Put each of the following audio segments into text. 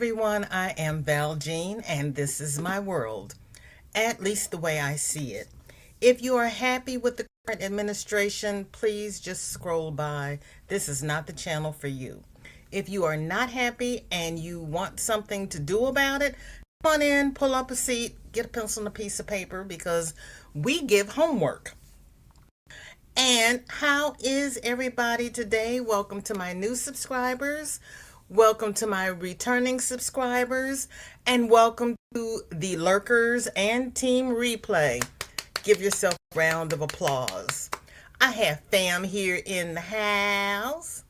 everyone, I am Val Jean, and this is my world, at least the way I see it. If you are happy with the current administration, please just scroll by. This is not the channel for you. If you are not happy and you want something to do about it, come on in, pull up a seat, get a pencil and a piece of paper because we give homework. And how is everybody today? Welcome to my new subscribers. Welcome to my returning subscribers. And welcome to the lurkers and team replay. Give yourself a round of applause. I have fam here in the house.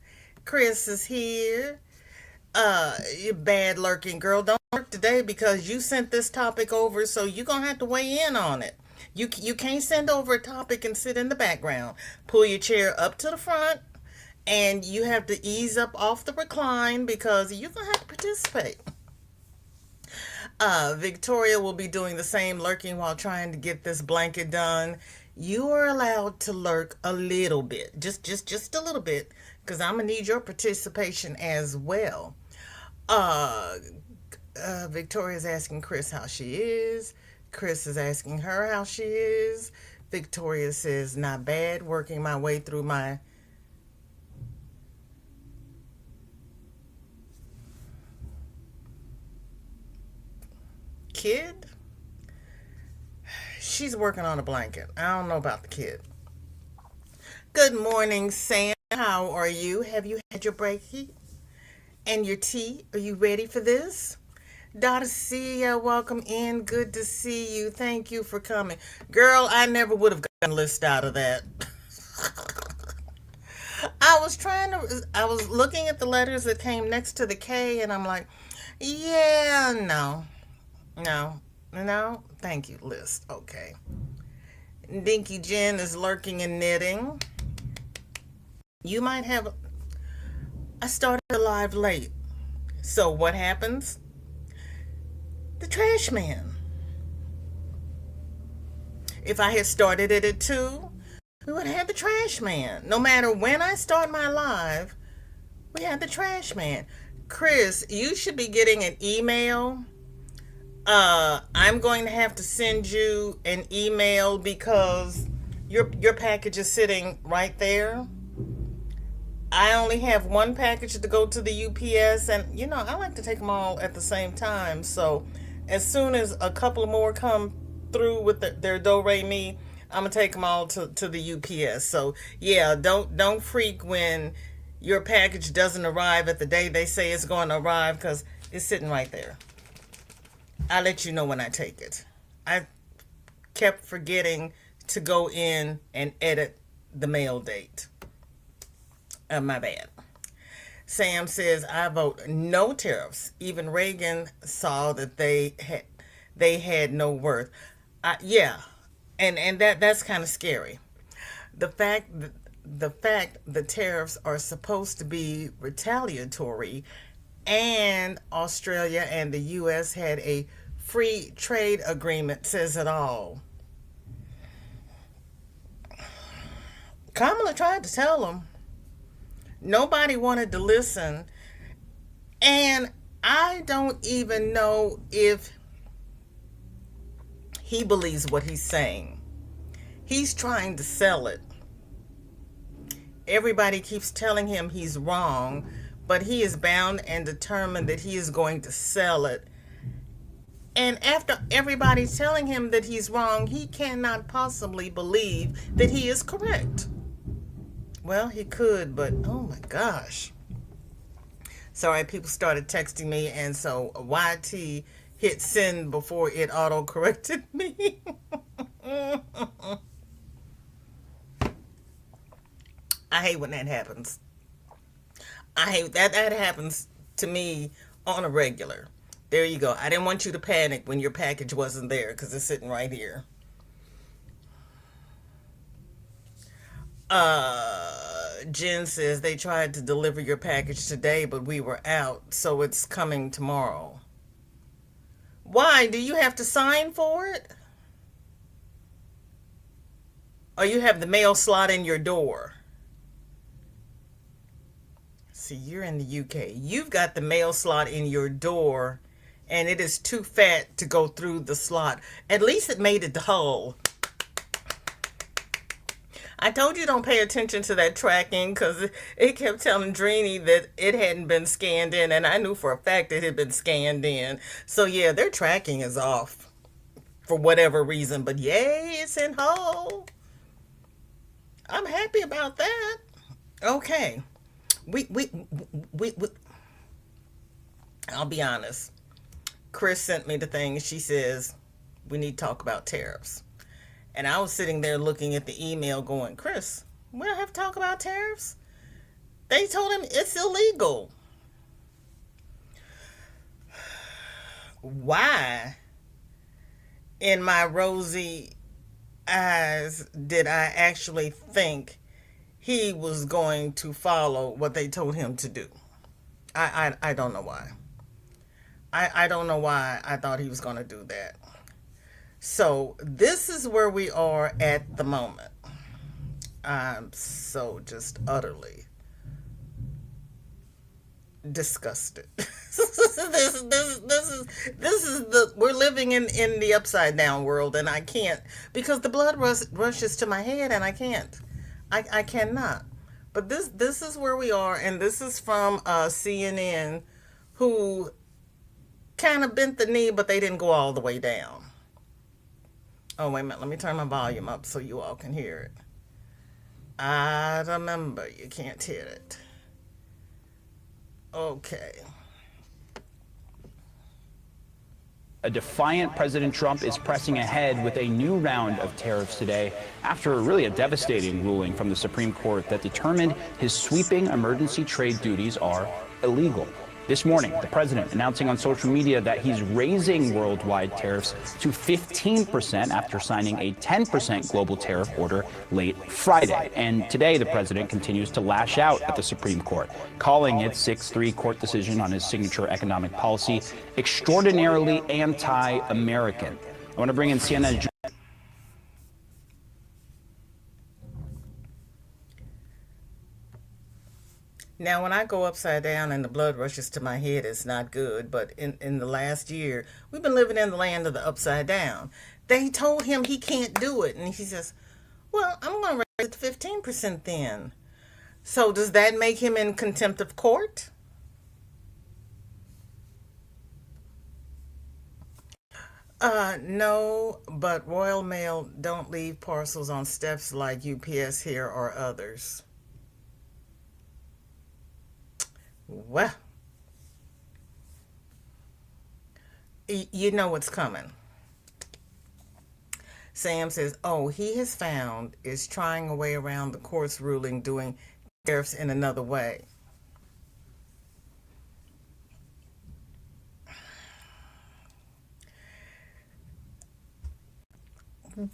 Chris is here. You bad lurking girl. Don't lurk today because you sent this topic over, so you're going to have to weigh in on it. You can't send over a topic and sit in the background. Pull your chair up to the front, and you have to ease up off the recline because you're going to have to participate. Victoria will be doing the same, lurking while trying to get this blanket done. You are allowed to lurk a little bit, just a little bit, because I'm going to need your participation as well. Victoria's asking Chris how she is. Chris is asking her how she is. Victoria says, not bad, working my way through my kid. She's working on a blanket. I don't know about the kid. Good morning, Sam. How are you? Have you had your breaky and your tea? Are you ready for this? Dacia, welcome in. Good to see you. Thank you for coming. Girl, I never would have gotten a list out of that. I was looking at the letters that came next to the K, and I'm like, yeah, no, thank you, list. Okay. Dinky Jen is lurking and knitting. You might have, I started the live late. So what happens? The trash man. If I had started it at 2, we would have had the trash man. No matter when I start my live, we had the trash man. Chris, you should be getting an email. I'm going to have to send you an email because your package is sitting right there. I only have one package to go to the UPS, and I like to take them all at the same time. So as soon as a couple more come through with their do-re-mi, I'm gonna take them all to the UPS. So yeah, don't freak when your package doesn't arrive at the day they say it's going to arrive, because it's sitting right there. I'll let you know when I take it. I kept forgetting to go in and edit the mail date. My bad. Sam says, I vote no tariffs. Even Reagan saw that they had no worth. Yeah, and that's kind of scary. The fact the tariffs are supposed to be retaliatory, and Australia and the U.S. had a free trade agreement says it all. Kamala tried to tell them. Nobody wanted to listen, and I don't even know if he believes what he's saying. He's trying to sell it. Everybody keeps telling him he's wrong, but he is bound and determined that he is going to sell it. And after everybody's telling him that he's wrong, he cannot possibly believe that he is correct. Well, he could, but oh my gosh. Sorry, people started texting me, and so YT hit send before it auto-corrected me. I hate when that happens. I hate that happens to me on a regular. There you go. I didn't want you to panic when your package wasn't there because it's sitting right here. Jen says they tried to deliver your package today, but we were out, so it's coming tomorrow. Why? Do you have to sign for it? Or you have the mail slot in your door? See, you're in the UK. You've got the mail slot in your door, and it is too fat to go through the slot. At least it made it whole. I told you don't pay attention to that tracking because it kept telling Drini that it hadn't been scanned in, and I knew for a fact it had been scanned in. So yeah, their tracking is off for whatever reason, but yay, it's in whole. I'm happy about that. Okay, we I'll be honest. Chris sent me the thing. She says we need to talk about tariffs. And I was sitting there looking at the email going, Chris, we don't have to talk about tariffs. They told him it's illegal. Why, in my rosy eyes, did I actually think he was going to follow what they told him to do? I don't know why. I don't know why I thought he was going to do that. So this is where we are at the moment. I'm so just utterly disgusted. this is the we're living in the upside down world, and I can't, because the blood rushes to my head, and I can't. I cannot. But this is where we are, and this is from CNN, who kind of bent the knee, but they didn't go all the way down. Oh, wait a minute. Let me turn my volume up so you all can hear it. I remember you can't hear it. Okay. A defiant President Trump is pressing ahead with a new round of tariffs today after really a devastating ruling from the Supreme Court that determined his sweeping emergency trade duties are illegal. This morning, the president announcing on social media that he's raising worldwide tariffs to 15% after signing a 10% global tariff order late Friday. And today, the president continues to lash out at the Supreme Court, calling its 6-3 court decision on his signature economic policy extraordinarily anti-American. I want to bring in CNN. Now, when I go upside down and the blood rushes to my head, it's not good. But in the last year, we've been living in the land of the upside down. They told him he can't do it. And he says, well, I'm going to raise it to 15% then. So does that make him in contempt of court? No, but Royal Mail don't leave parcels on steps like UPS here or others. Well, you know what's coming. Sam says, oh, he has found is trying a way around the court's ruling, doing tariffs in another way.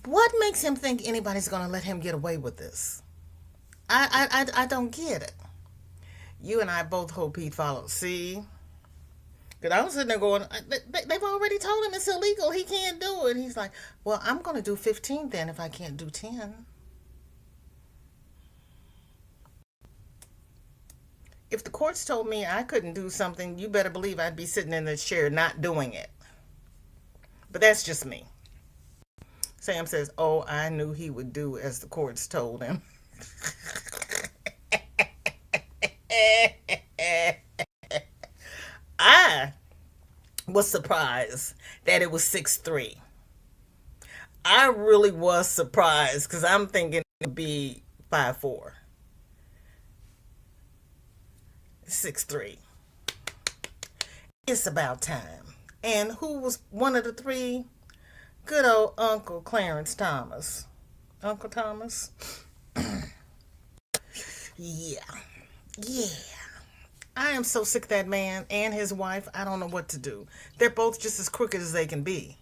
What makes him think anybody's going to let him get away with this? I don't get it. You and I both hope he follows. See? Because I was sitting there going, they've already told him it's illegal. He can't do it. He's like, well, I'm going to do 15 then if I can't do 10. If the courts told me I couldn't do something, you better believe I'd be sitting in the chair not doing it. But that's just me. Sam says, oh, I knew he would do as the courts told him. I was surprised that it was 6-3. I really was surprised because I'm thinking it would be 5-4. 6-3. It's about time. And who was one of the three? Good old Uncle Clarence Thomas. Uncle Thomas? Yeah. I am so sick of that man and his wife. I don't know what to do. They're both just as crooked as they can be.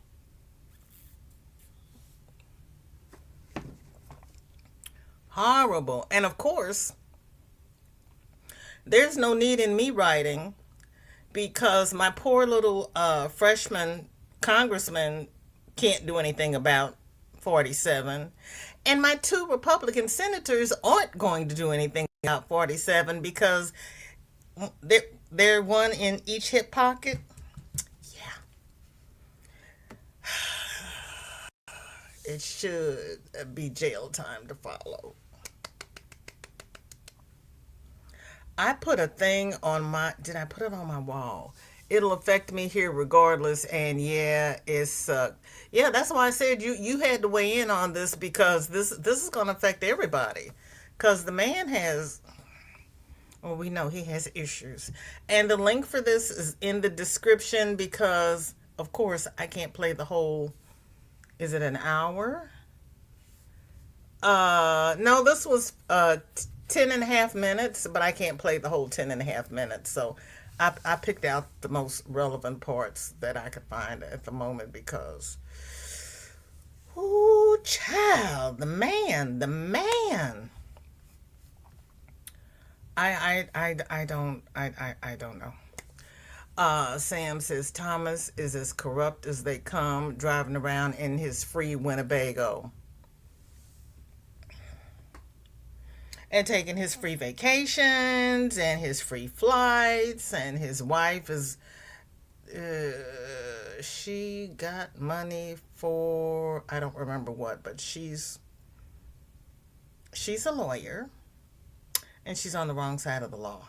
Horrible. And of course, there's no need in me writing because my poor little freshman congressman can't do anything about 47. And my two Republican senators aren't going to do anything about 47 because They're one in each hip pocket. Yeah, it should be jail time to follow. I put a thing on my. Did I put it on my wall? It'll affect me here regardless. And yeah, it sucked. Yeah, that's why I said you had to weigh in on this because this is going to affect everybody. Because the man has. Well, we know he has issues. And the link for this is in the description because, of course, I can't play the whole. Is it an hour? No, this was 10 and a half minutes, but I can't play the whole 10 and a half minutes. So I picked out the most relevant parts that I could find at the moment because, ooh, child, the man. I don't know. Sam says Thomas is as corrupt as they come, driving around in his free Winnebago and taking his free vacations and his free flights. And his wife is, she got money for I don't remember what, but she's a lawyer and she's on the wrong side of the law.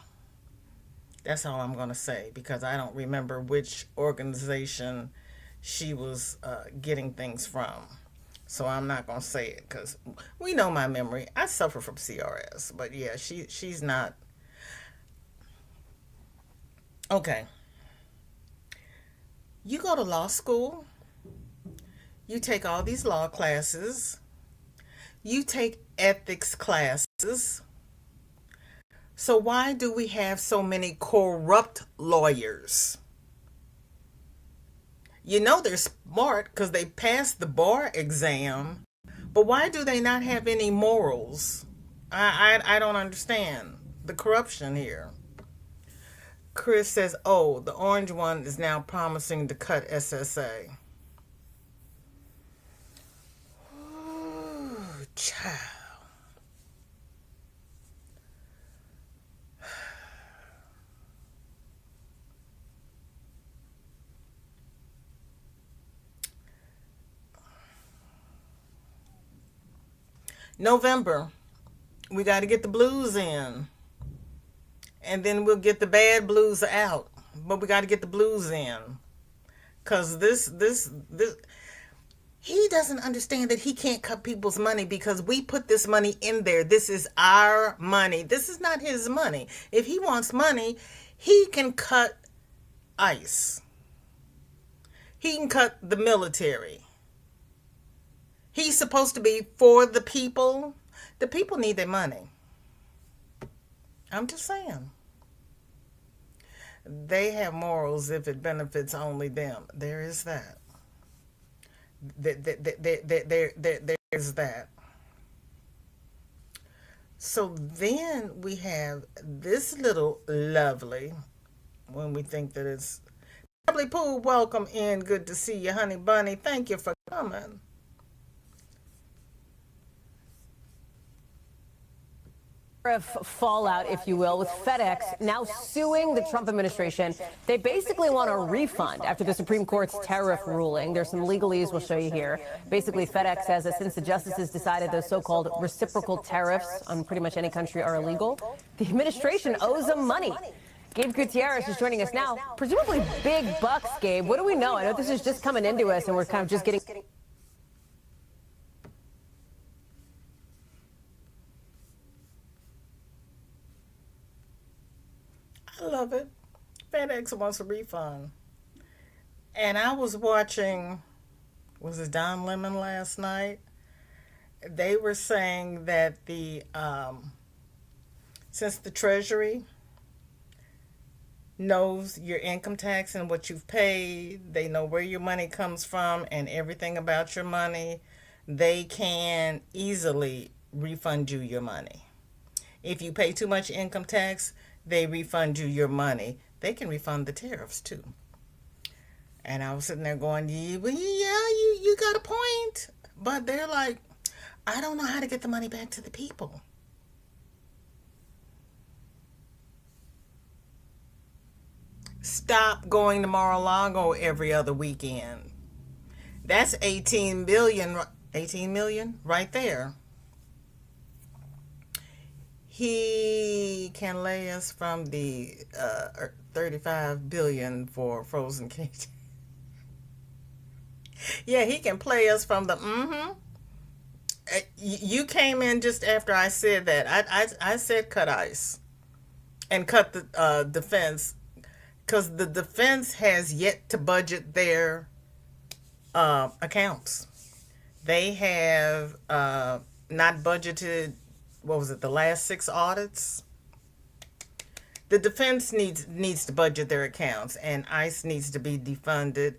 That's all I'm going to say because I don't remember which organization she was getting things from. So I'm not going to say it because we know my memory. I suffer from CRS. But yeah, she's not. Okay. You go to law school. You take all these law classes. You take ethics classes. So why do we have so many corrupt lawyers? You know they're smart because they passed the bar exam, but why do they not have any morals? I don't understand the corruption here. Chris says, oh, the orange one is now promising to cut SSA. Ooh, child. November, we got to get the blues in. And then we'll get the bad blues out. But we got to get the blues in. Because this, he doesn't understand that he can't cut people's money because we put this money in there. This is our money. This is not his money. If he wants money, he can cut ICE. He can cut the military. He's supposed to be for the people. The people need their money. I'm just saying. They have morals if it benefits only them. There is that. There's that. So then we have this little lovely, when we think that it's lovely Pooh, welcome in. Good to see you, honey bunny. Thank you for coming. Tariff fallout, if you will, with FedEx now suing the Trump administration. They basically want a refund after the Supreme Court's tariff ruling. There's some legalese we'll show you here. Basically, FedEx says that since the justices decided those so-called reciprocal tariffs on pretty much any country are illegal, the administration owes them money. Gabe Gutierrez is joining us now. Presumably big bucks, Gabe. What do we know? I know this is just coming into us and we're kind of just getting... I love it. FedEx wants a refund. And I was watching, was it Don Lemon last night? They were saying that since the Treasury knows your income tax and what you've paid, they know where your money comes from and everything about your money, they can easily refund you your money. If you pay too much income tax, they refund you your money. They can refund the tariffs too. And I was sitting there going, yeah, you got a point. But they're like, I don't know how to get the money back to the people. Stop going to Mar-a-Lago every other weekend. That's 18 billion, 18 million right there. He can lay us from the 35 billion for frozen cake. Yeah, he can play us from the You came in just after I said that. I said cut ice and cut the defense, because the defense has yet to budget their accounts. They have not budgeted, what was it, the last 6 audits? The defense needs to budget their accounts, and ICE needs to be defunded,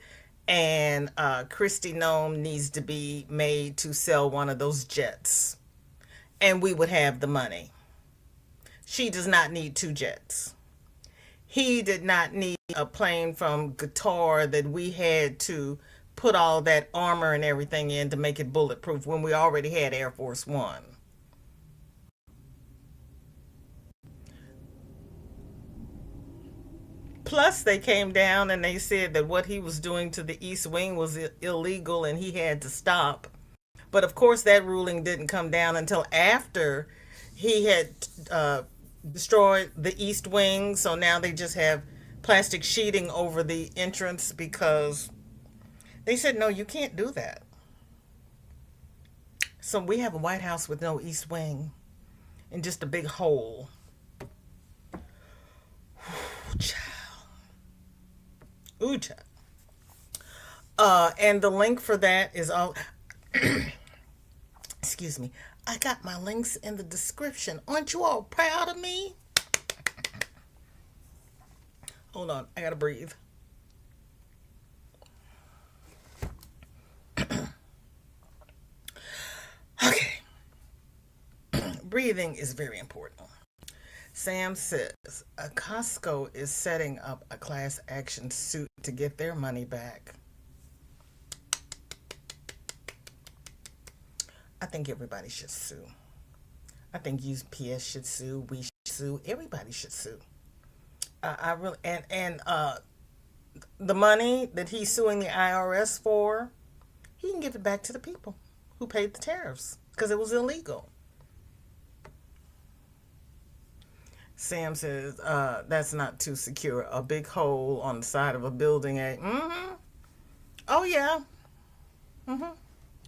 and Kristi Noem needs to be made to sell one of those jets, and we would have the money. She does not need 2 jets. He did not need a plane from Qatar that we had to put all that armor and everything in to make it bulletproof when we already had Air Force One. Plus, they came down and they said that what he was doing to the East Wing was illegal and he had to stop. But of course, that ruling didn't come down until after he had destroyed the East Wing. So now they just have plastic sheeting over the entrance because they said, no, you can't do that. So we have a White House with no East Wing and just a big hole. Ooh, child. And the link for that is all. Excuse me. I got my links in the description. Aren't you all proud of me? Hold on. I gotta breathe. Okay. Breathing is very important. Sam says Costco is setting up a class action suit to get their money back. I think everybody should sue. I think UPS should sue. We should sue. Everybody should sue. I really and the money that he's suing the IRS for, he can give it back to the people who paid the tariffs because it was illegal. Sam says, that's not too secure. A big hole on the side of a building. Oh, yeah. And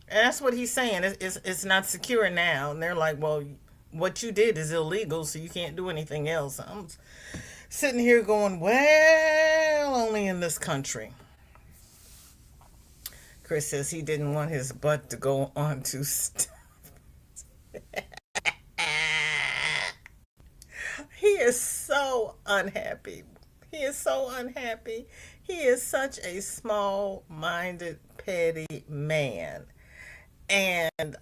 that's what he's saying. It's not secure now. And they're like, well, what you did is illegal, so you can't do anything else. I'm sitting here going, well, only in this country. Chris says he didn't want his butt to go on to stuff. He is so unhappy. He is so unhappy. He is such a small-minded, petty man. And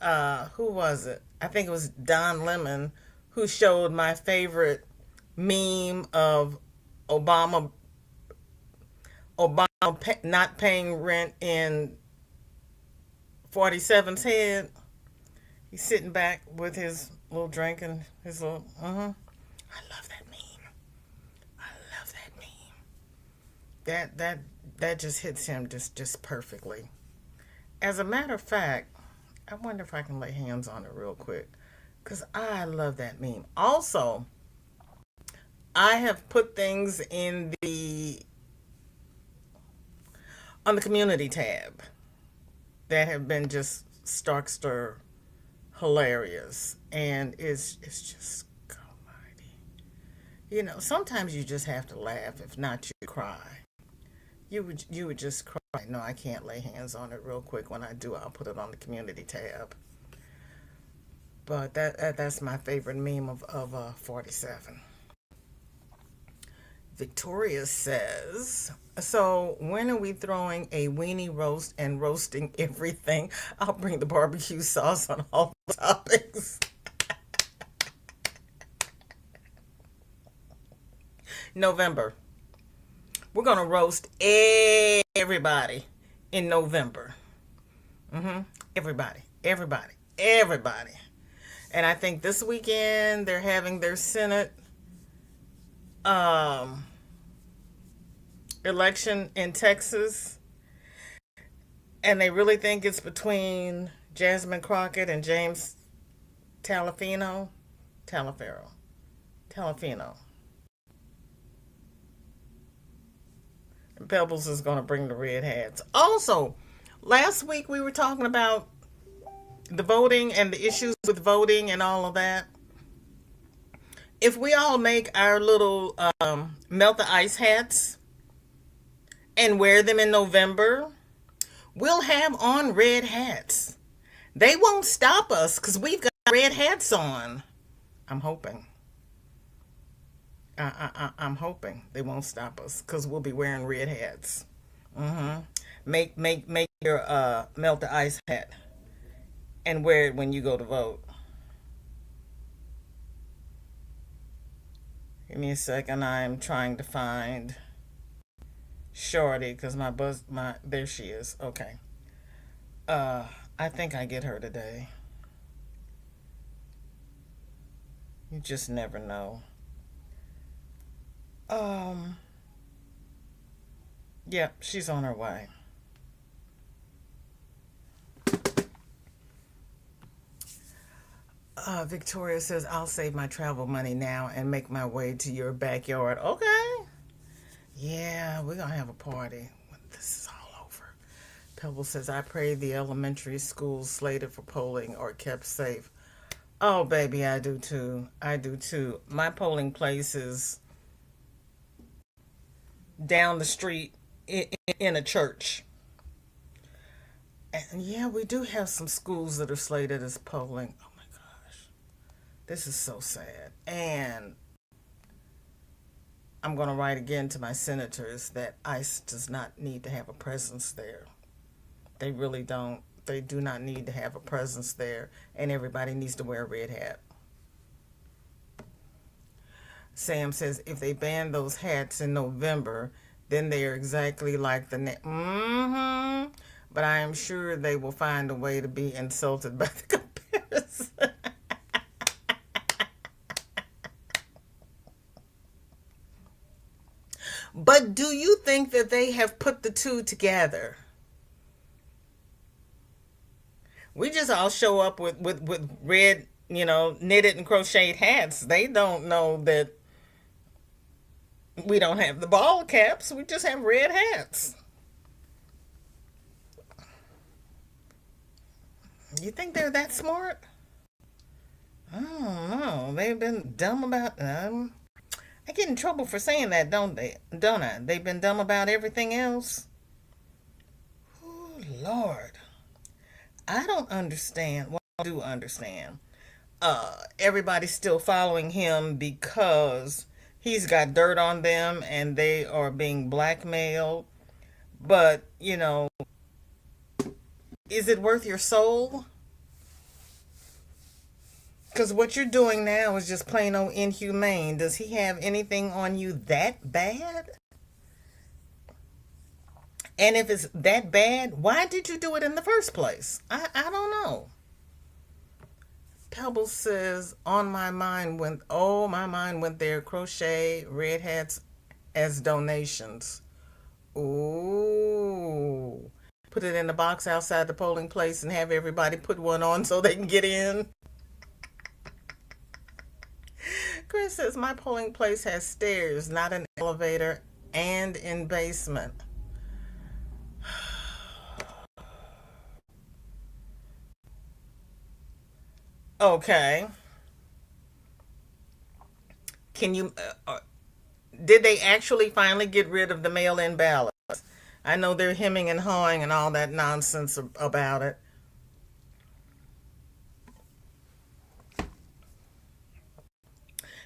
who was it? I think it was Don Lemon who showed my favorite meme of Obama not paying rent in 47's head. He's sitting back with his little drink and his little, I love that meme. I love that meme. That just hits him just perfectly. As a matter of fact, I wonder if I can lay hands on it real quick, because I love that meme. Also, I have put things on the community tab that have been just starkster hilarious, and it's just, you know, sometimes you just have to laugh. If not, you cry. You would just cry. No, I can't lay hands on it real quick. When I do, I'll put it on the community tab. But that's my favorite meme of 47. Victoria says, so when are we throwing a weenie roast and roasting everything? I'll bring the barbecue sauce on all the topics. November. We're going to roast everybody in November. Everybody. And I think this weekend they're having their Senate election in Texas, and they really think it's between Jasmine Crockett and James Talafino? Talafino. Pebbles is going to bring the red hats. Also, last week we were talking about the voting and the issues with voting and all of that. If we all make our little melt the ice hats and wear them in November, we'll have on red hats. They won't stop us because we've got red hats on. I'm hoping. I'm hoping they won't stop us because we'll be wearing red hats. Make your melt the ice hat and wear it when you go to vote. Give me a second. I'm trying to find Shorty because there she is. Okay. I think I get her today. You just never know. Yeah, she's on her way. Victoria says, I'll save my travel money now and make my way to your backyard. Okay. Yeah, we're going to have a party when this is all over. Pebble says, I pray the elementary schools slated for polling are kept safe. Oh, baby, I do too. My polling place is down the street in a church. And yeah, we do have some schools that are slated as polling. Oh my gosh. This is so sad. And I'm going to write again to my senators that ICE does not need to have a presence there. They really don't. They do not need to have a presence there, and everybody needs to wear a red hat. Sam says if they ban those hats in November, then they are exactly like the But I am sure they will find a way to be insulted by the comparison. But do you think that they have put the two together? We just all show up with red, knitted and crocheted hats. They don't know that we don't have the ball caps. We just have red hats. You think they're that smart? I don't know. They've been dumb about... I get in trouble for saying that, don't I? They've been dumb about everything else. Oh, Lord. I don't understand. Well, I do understand. Everybody's still following him because he's got dirt on them and they are being blackmailed. But, is it worth your soul? Because what you're doing now is just plain old inhumane. Does he have anything on you that bad? And if it's that bad, why did you do it in the first place? I don't know. Pebble says, my mind went there. Crochet, red hats as donations. Ooh. Put it in the box outside the polling place and have everybody put one on so they can get in. Chris says, my polling place has stairs, not an elevator, and in basement. Okay. Can you... did they actually finally get rid of the mail-in ballots? I know they're hemming and hawing and all that nonsense about it.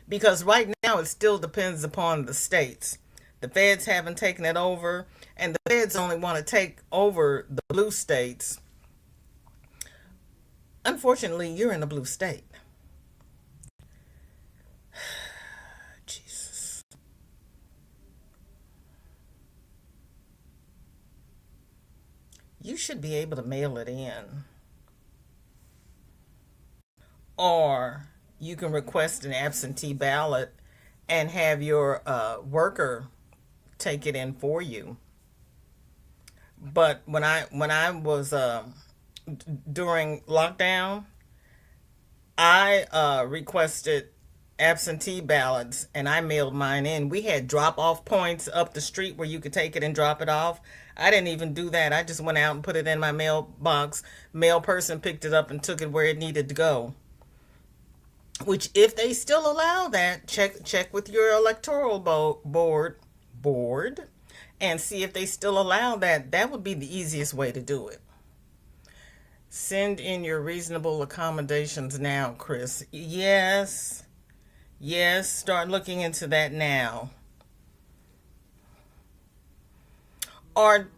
Because right now it still depends upon the states. The feds haven't taken it over, and the feds only want to take over the blue states. Unfortunately, you're in a blue state. Jesus. You should be able to mail it in. Or you can request an absentee ballot and have your worker take it in for you. But when I was during lockdown, I requested absentee ballots and I mailed mine in. We had drop off points up the street where you could take it and drop it off. I didn't even do that. I just went out and put it in my mailbox. Mail person picked it up and took it where it needed to go. Which, if they still allow that, check with your electoral board and see if they still allow that. That would be the easiest way to do it. Send in your reasonable accommodations now, Chris. Yes. Yes, start looking into that now. Or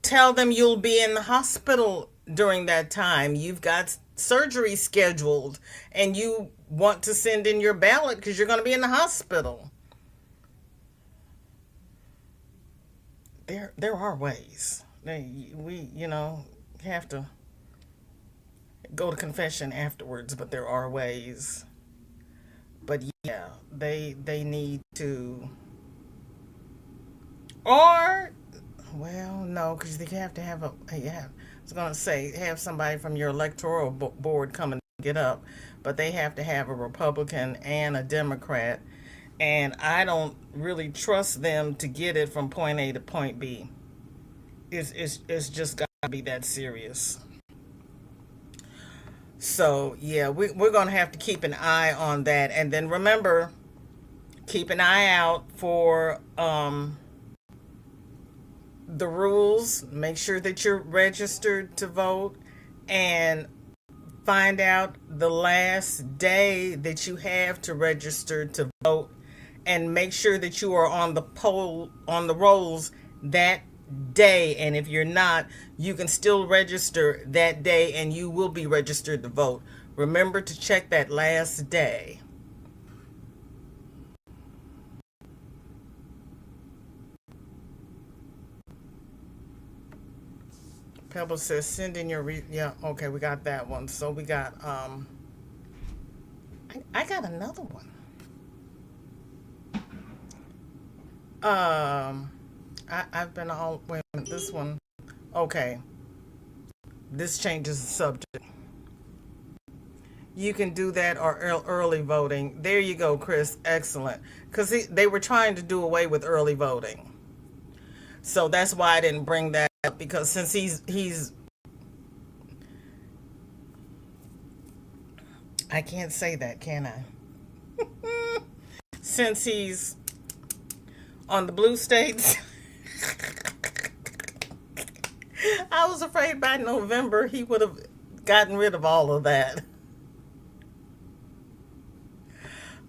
tell them you'll be in the hospital during that time. You've got surgery scheduled and you want to send in your ballot because you're going to be in the hospital. There are ways. We have to go to confession afterwards, but there are ways. But yeah, they need to, or well, no, because they have to have I was gonna say have somebody from your electoral board come and get up, but they have to have a Republican and a Democrat, and I don't really trust them to get it from point A to point B. It's just gotta be that serious. So yeah, we're gonna have to keep an eye on that, and then remember, keep an eye out for the rules. Make sure that you're registered to vote, and find out the last day that you have to register to vote, and make sure that you are on the rolls that day. And if you're not, you can still register that day and you will be registered to vote. Remember to check that last day. Pebble says send in your yeah, okay, we got that one. So we got I got another one. I've been all wait a minute, this one. Okay. This changes the subject. You can do that or early voting. There you go, Chris. Excellent. Because they were trying to do away with early voting. So that's why I didn't bring that up, because since he's I can't say that, can I? Since he's on the blue states, I was afraid by November he would have gotten rid of all of that.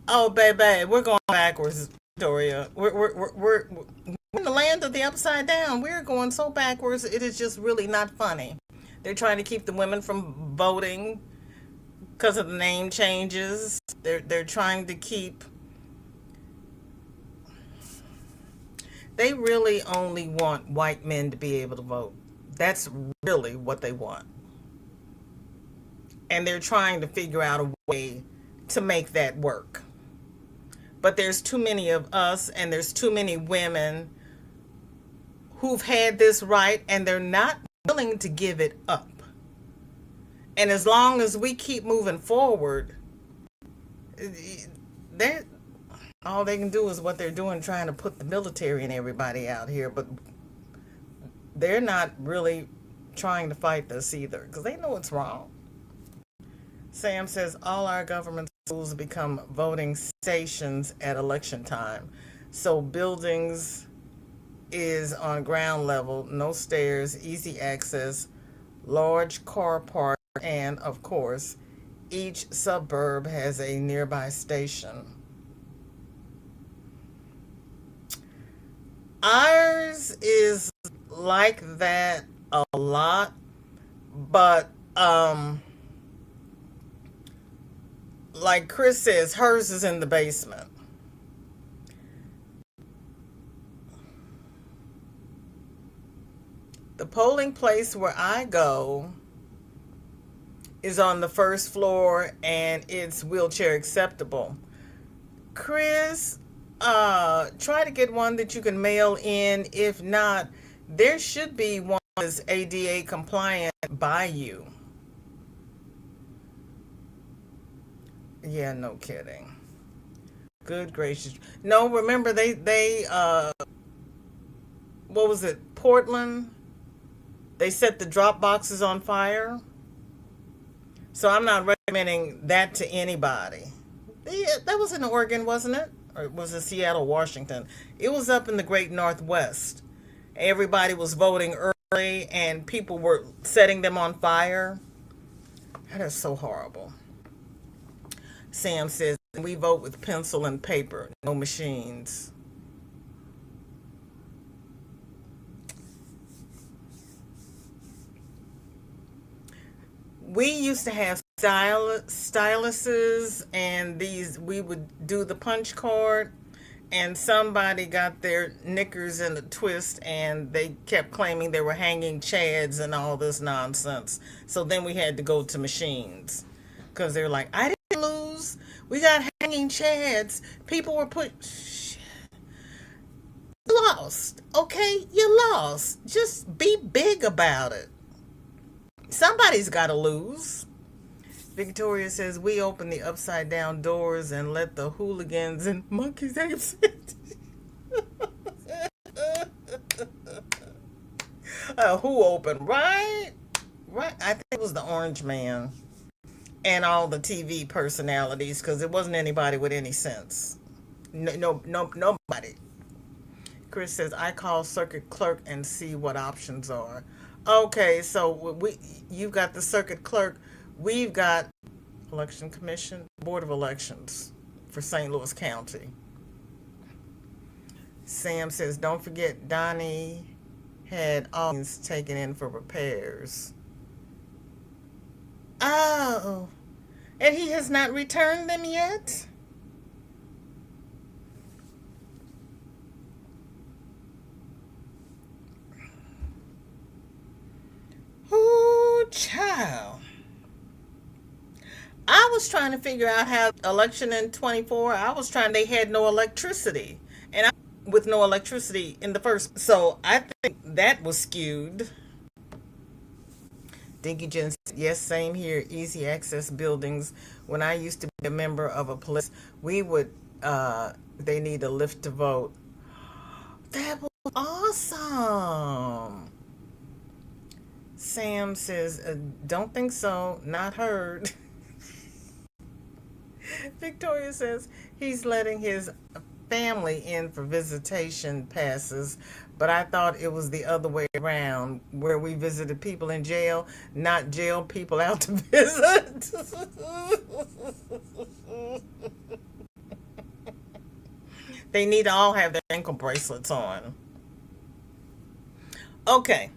Oh, baby, we're going backwards, Victoria. We're in the land of the upside down. We're going so backwards, it is just really not funny. They're trying to keep the women from voting because of the name changes. They're trying to keep. They really only want white men to be able to vote. That's really what they want. And they're trying to figure out a way to make that work. But there's too many of us, and there's too many women who've had this right, and they're not willing to give it up. And as long as we keep moving forward, all they can do is what they're doing, trying to put the military and everybody out here. But they're not really trying to fight this either, because they know it's wrong. Sam says all our government schools become voting stations at election time. So buildings is on ground level, no stairs, easy access, large car park, and of course, each suburb has a nearby station. Ours is like that a lot, but like Chris says, hers is in the basement. The polling place where I go is on the first floor and it's wheelchair acceptable. Chris, try to get one that you can mail in. If not, there should be one that's ADA compliant by you. Yeah, no kidding. Good gracious. No, remember they what was it? Portland? They set the drop boxes on fire. So I'm not recommending that to anybody. Yeah, that was in Oregon, wasn't it? Or was it Seattle, Washington? It was up in the great Northwest. Everybody was voting early and people were setting them on fire. That is so horrible. Sam says, we vote with pencil and paper, no machines. We used to have styluses, and we would do the punch card, and somebody got their knickers in a twist, and they kept claiming they were hanging chads and all this nonsense. So then we had to go to machines, because they're like, I didn't lose. We got hanging chads. People were lost. Okay, you lost. Just be big about it. Somebody's got to lose. Victoria says, we open the upside down doors and let the hooligans and monkeys exit. Who opened? Right? I think it was the Orange Man and all the TV personalities, because it wasn't anybody with any sense. No, nobody. Chris says, I call circuit clerk and see what options are. Okay, so you've got the circuit clerk. We've got Election Commission, Board of Elections for St. Louis County. Sam says, don't forget Donnie had all things taken in for repairs. Oh, and he has not returned them yet? Ooh, child. I was trying to figure out how election in 24, they had no electricity. And with no electricity in the first. So I think that was skewed. Dinky Jen said, yes, same here. Easy access buildings. When I used to be a member of a police, we would, they need a lift to vote. That was awesome. Sam says, don't think so. Not heard. Victoria says, he's letting his family in for visitation passes, but I thought it was the other way around, where we visited people in jail, not jail people out to visit. They need to all have their ankle bracelets on. Okay.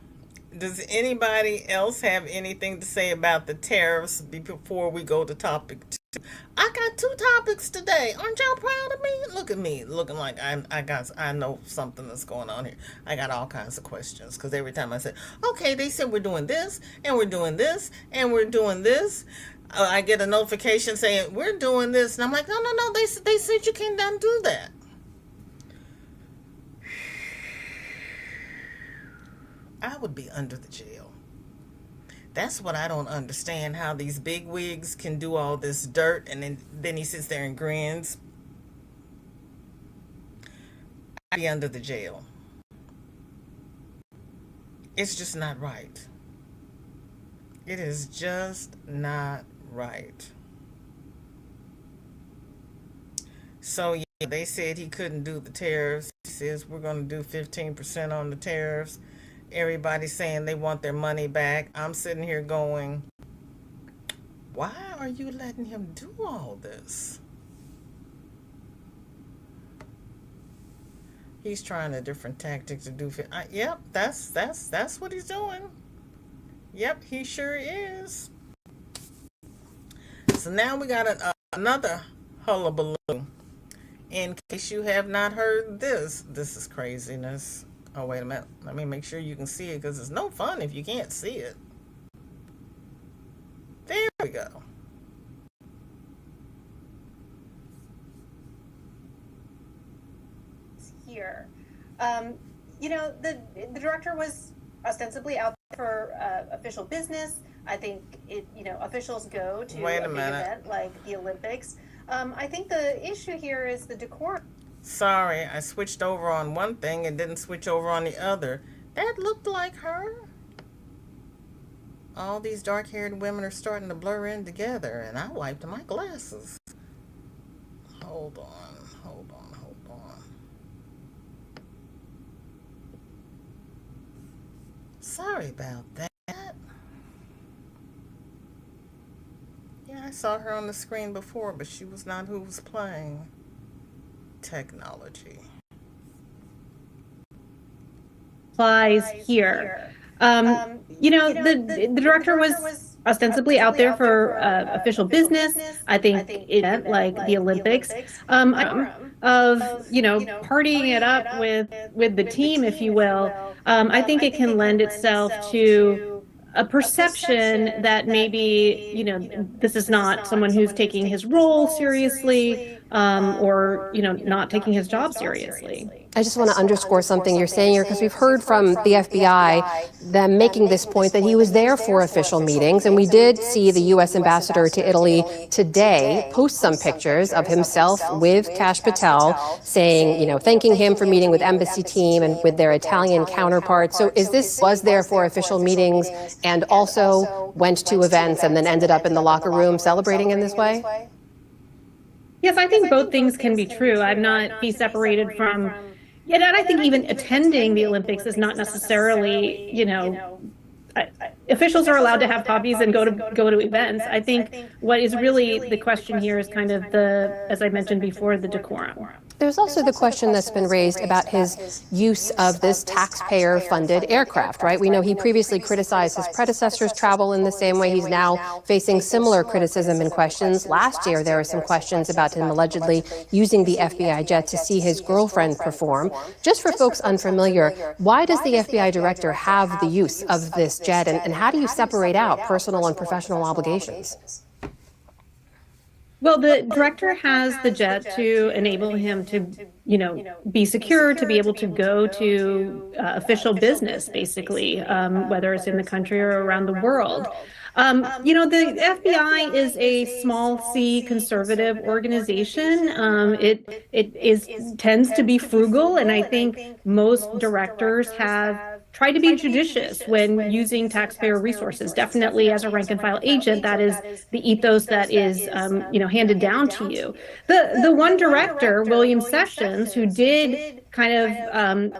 Does anybody else have anything to say about the tariffs before we go to topic 2? I got 2 topics today. Aren't y'all proud of me? Look at me, looking like I know something that's going on here. I got all kinds of questions, because every time I say, okay, they said we're doing this, and we're doing this, and we're doing this, I get a notification saying we're doing this, and I'm like, no, they said you can't undo that. I would be under the jail. That's what I don't understand, how these big wigs can do all this dirt, and then he sits there and grins. I'd be under the jail. It's just not right. It is just not right. So yeah, they said he couldn't do the tariffs. He says we're going to do 15% on the tariffs. Everybody's saying they want their money back. I'm sitting here going, why are you letting him do all this? He's trying a different tactic to do. Yep, that's what he's doing. Yep, he sure is. So now we got another hullabaloo. In case you have not heard this is craziness. Oh, wait a minute. Let me make sure you can see it, because it's no fun if you can't see it. There we go. here. The director was ostensibly out for official business. I think officials go to a big event like the Olympics. I think the issue here is the decorum. Sorry, I switched over on one thing and didn't switch over on the other. That looked like her. All these dark-haired women are starting to blur in together, and I wiped my glasses. Hold on. Sorry about that. Yeah, I saw her on the screen before, but she was not who was playing. Technology. Applies here. The director was ostensibly out there for official business. I think it like the Olympics. Partying it up with the team, if you will. I think it can lend itself to a perception that maybe, this is not someone who's taking his role seriously, or not taking his job seriously. I just want to underscore something you're saying here, because we've heard from the FBI them making this point that he was there for official meetings. And we did see the U.S. ambassador to Italy today post some pictures of himself with Kash Patel saying, thanking him for meeting with embassy team and with their Italian counterparts. So was there for official meetings and also went to events and then ended up in the locker room celebrating in this way? Yes, I think both things can be true. I'm not be separated from. Yeah, and I think even attending the Olympics is not necessarily, officials are allowed to have hobbies and go to events. I think what is really the question here is kind of as I mentioned before, the decorum. There's also the question that's been raised about his use of this taxpayer-funded aircraft, right? We know he previously criticized his predecessor's travel in the same way. He's now facing similar criticism and questions. Last year, there were some questions about him allegedly using the FBI jet to see his girlfriend perform. Just for folks unfamiliar, why does the FBI director have the use of this jet, and how do you separate out personal and professional obligations? Well, the director has the jet to enable him to, be secure, to be able to go to official business, basically, whether it's in the country or around the world. The FBI is a small C conservative organization. It tends to be frugal, and I think most directors have tried to be judicious when using taxpayer resources. Definitely, as a rank and file agent, that is the ethos that is, handed down to you. The one director, William Sessions, who did kind of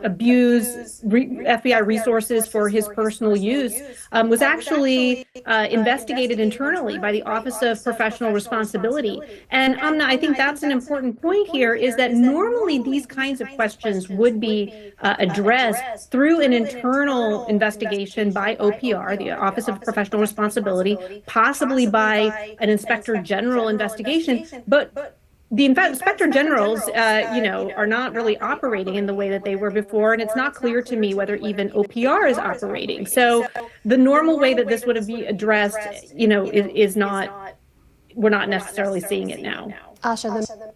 abuse FBI resources for his personal use, was actually investigated internally by the Office of Professional Responsibility. And I think that's an important point here, is that normally these kinds of questions would be addressed through an internal investigation by OPR, the Office of Professional Responsibility, possibly by an inspector general investigation. But the inspector generals, are not really operating in the way that they were before, and it's not clear to me whether even OPR is operating. So the normal way that this would be addressed, is not. We're not necessarily seeing it now. Asha,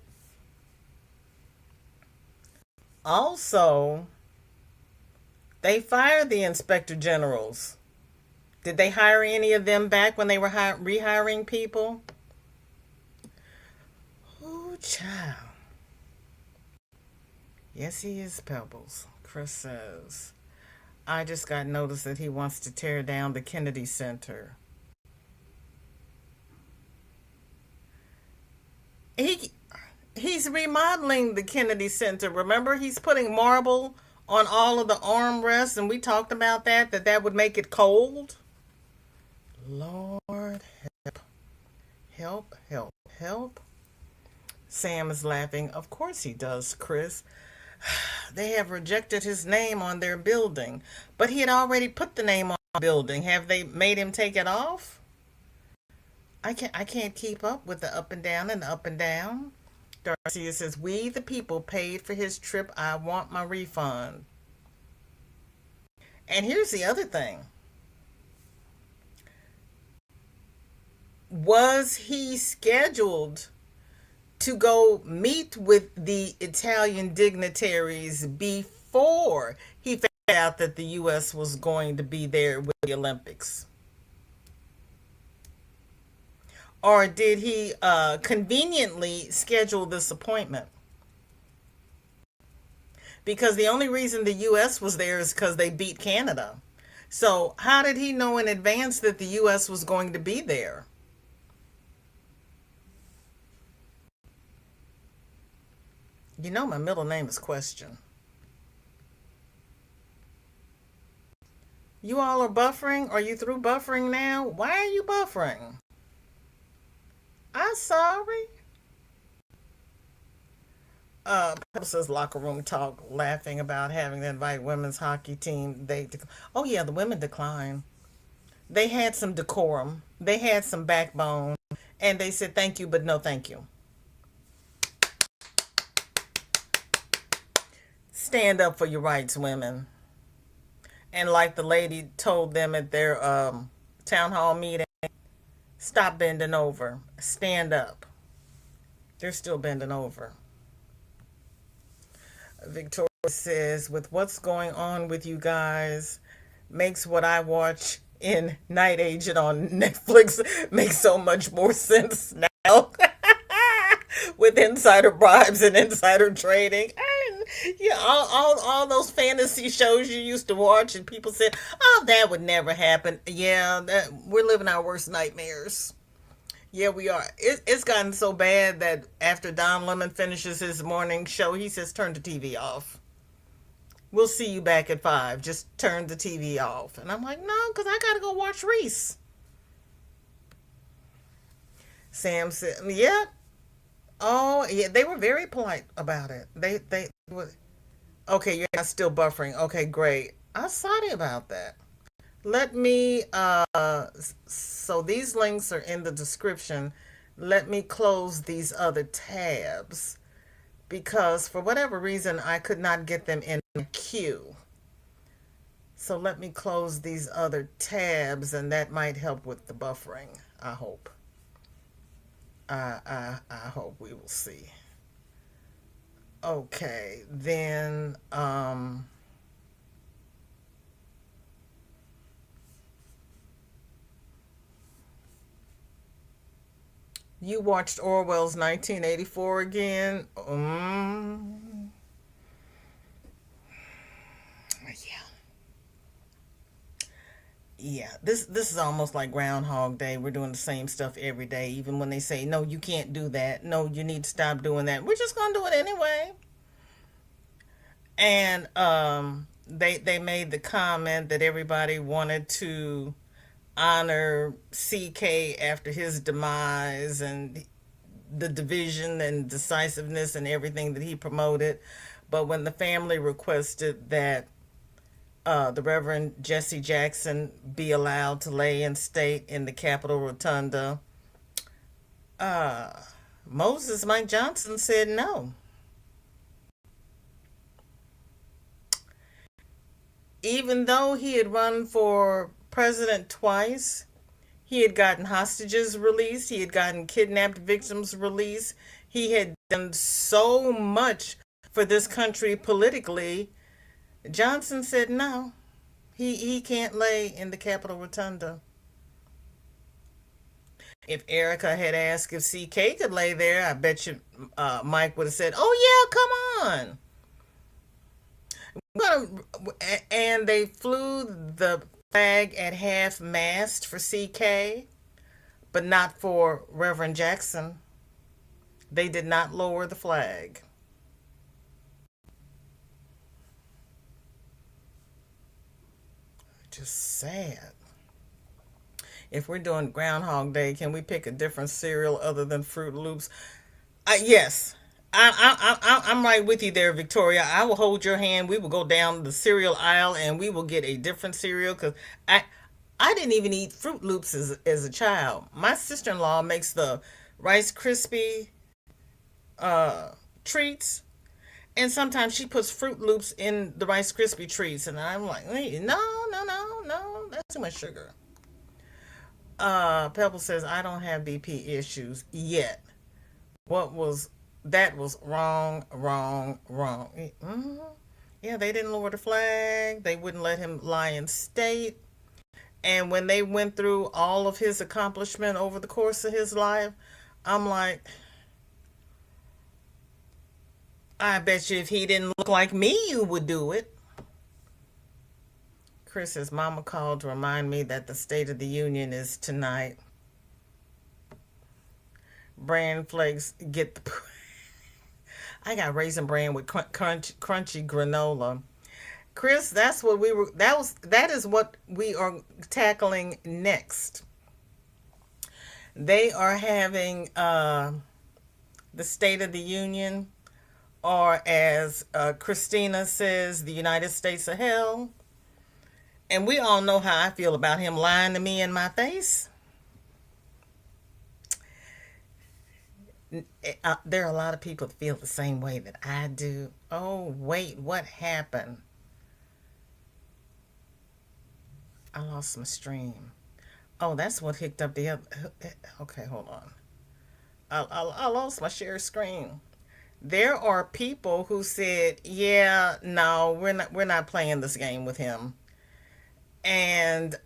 Also, they fired the inspector generals. Did they hire any of them back when they were rehiring people? Child. Yes, he is, Pebbles. Chris says, I just got notice that he wants to tear down the Kennedy Center. He's remodeling the Kennedy Center. Remember, he's putting marble on all of the armrests, and we talked about that would make it cold. Lord, help. Sam is laughing. Of course he does, Chris. They have rejected his name on their building. But he had already put the name on the building. Have they made him take it off? I can't keep up with the up and down and the up and down. Darcia says, we the people paid for his trip. I want my refund. And here's the other thing. Was he scheduled to go meet with the Italian dignitaries before he found out that the U.S. was going to be there with the Olympics? Or did he conveniently schedule this appointment? Because the only reason the U.S. was there is because they beat Canada. So how did he know in advance that the U.S. was going to be there? You know my middle name is Question. You all are buffering? Are you through buffering now? Why are you buffering? I'm sorry. Patel says locker room talk, laughing about having to invite women's hockey team. Oh yeah, the women declined. They had some decorum. They had some backbone. And they said thank you, but no thank you. Stand up for your rights, women. And like the lady told them at their town hall meeting, stop bending over. Stand up. They're still bending over. Victoria says, with what's going on with you guys, makes what I watch in Night Agent on Netflix make so much more sense now. With insider bribes and insider trading. Yeah, all those fantasy shows you used to watch, and people said, oh, that would never happen. Yeah, we're living our worst nightmares. Yeah, we are. It's gotten so bad that after Don Lemon finishes his morning show, he says, turn the TV off. We'll see you back at 5. Just turn the TV off. And I'm like, no, because I got to go watch Reese. Sam said, yeah. Oh, yeah, they were very polite about it. They were, okay, you're not still buffering. Okay, great. I'm sorry about that. Let me, so these links are in the description. Let me close these other tabs because for whatever reason, I could not get them in the queue. So let me close these other tabs and that might help with the buffering, I hope. I hope we will see. Okay, then, you watched Orwell's 1984 again? Yeah, this is almost like Groundhog Day. We're doing the same stuff every day, even when they say, no, you can't do that. No, you need to stop doing that. We're just going to do it anyway. And they made the comment that everybody wanted to honor CK after his demise and the division and decisiveness and everything that he promoted. But when the family requested that the Reverend Jesse Jackson be allowed to lay in state in the Capitol Rotunda, Moses Mike Johnson said no. Even though he had run for president twice, he had gotten hostages released, he had gotten kidnapped victims released, he had done so much for this country politically, Johnson said no, he can't lay in the Capitol Rotunda. If Erica had asked if CK could lay there, I bet you Mike would have said, oh yeah, come on. And they flew the flag at half-mast for CK, but not for Reverend Jackson. They did not lower the flag. Just sad. If we're doing Groundhog Day, can we pick a different cereal other than Fruit Loops? Yes. I'm right with you there, Victoria. I will hold your hand. We will go down the cereal aisle and we will get a different cereal because I didn't even eat Fruit Loops as a child. My sister-in-law makes the Rice Krispie treats, and sometimes she puts Fruit Loops in the Rice Krispie treats, and I'm like, no, that's too much sugar. Pebble says, I don't have BP issues yet. What was That was wrong, wrong, wrong. Yeah, they didn't lower the flag. They wouldn't let him lie in state. And when they went through all of his accomplishment over the course of his life, I'm like, I bet you if he didn't look like me, you would do it. Chris's mama called to remind me that the State of the Union is tonight. Bran flakes get the... I got Raisin Bran with crunchy granola. Chris, that's what that is what we are tackling next. They are having the State of the Union, or as Christina says, the United States of Hell. And we all know how I feel about him lying to me in my face. There are a lot of people that feel the same way that I do. Oh, wait, what happened? I lost my stream. Oh, that's what hicked up the other. Okay, hold on. I lost my share screen. There are people who said, "Yeah, no, we're not playing this game with him," and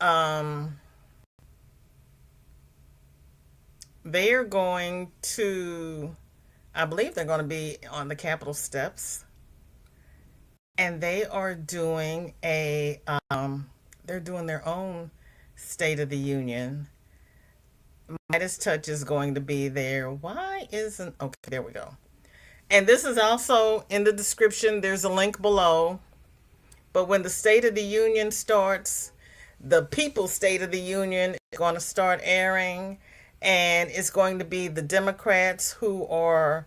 they are going to, I believe they're going to be on the Capitol steps, and they are doing they're doing their own State of the Union. Midas Touch is going to be there. Why isn't, okay, there we go. And this is also in the description. There's a link below. But when the State of the Union starts, the People's State of the Union is going to start airing. And it's going to be the Democrats who are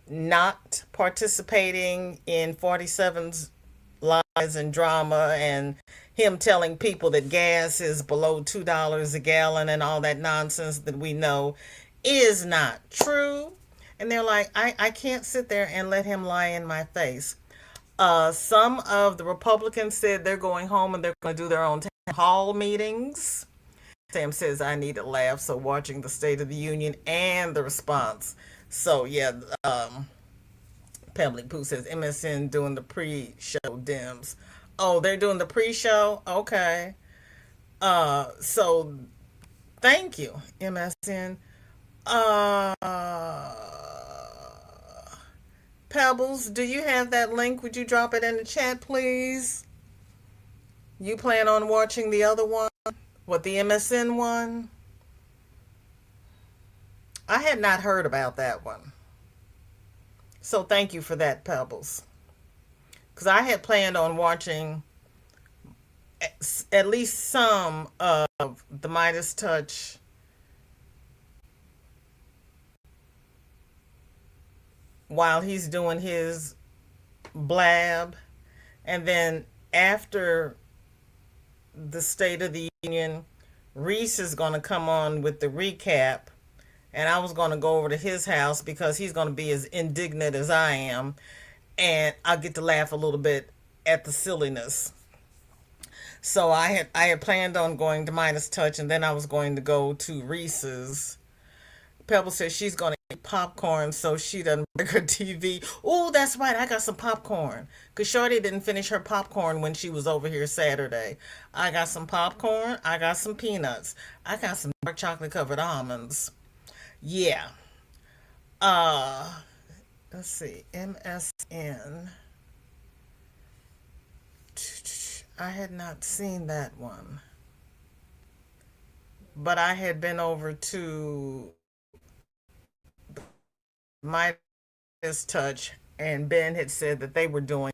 not participating in 47's lies and drama, and him telling people that gas is below $2 a gallon and all that nonsense that we know is not true. And they're like, I can't sit there and let him lie in my face. Some of the Republicans said they're going home and they're going to do their own town hall meetings. Sam says I need to laugh, so watching the State of the Union and the response. So yeah, Pebbly Pooh says MSN doing the pre-show Dems. Oh, they're doing the pre-show? Okay. So thank you, MSN. Pebbles, do you have that link? Would you drop it in the chat, please? You plan on watching the other one? What, the MSN one? I had not heard about that one. So thank you for that, Pebbles. Because I had planned on watching at least some of the Midas Touch while he's doing his blab. And then after the State of the Union, Reese is going to come on with the recap. And I was going to go over to his house because he's going to be as indignant as I am. And I'll get to laugh a little bit at the silliness. So I had planned on going to Midas Touch, and then I was going to go to Reese's. Pebble says she's going to eat popcorn so she doesn't break her TV. Oh, that's right. I got some popcorn. Because Shorty didn't finish her popcorn when she was over here Saturday. I got some popcorn. I got some peanuts. I got some dark chocolate covered almonds. Yeah. Let's see. MSN. I had not seen that one. But I had been over to Midas Touch, and Ben had said that they were doing.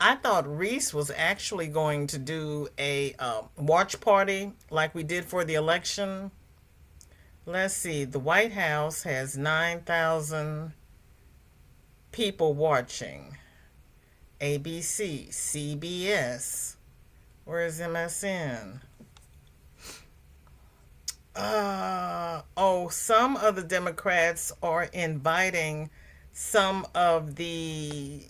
I thought Reese was actually going to do a watch party like we did for the election. Let's see. The White House has 9,000 people watching. ABC, CBS. Where's MSN? Some of the Democrats are inviting some of the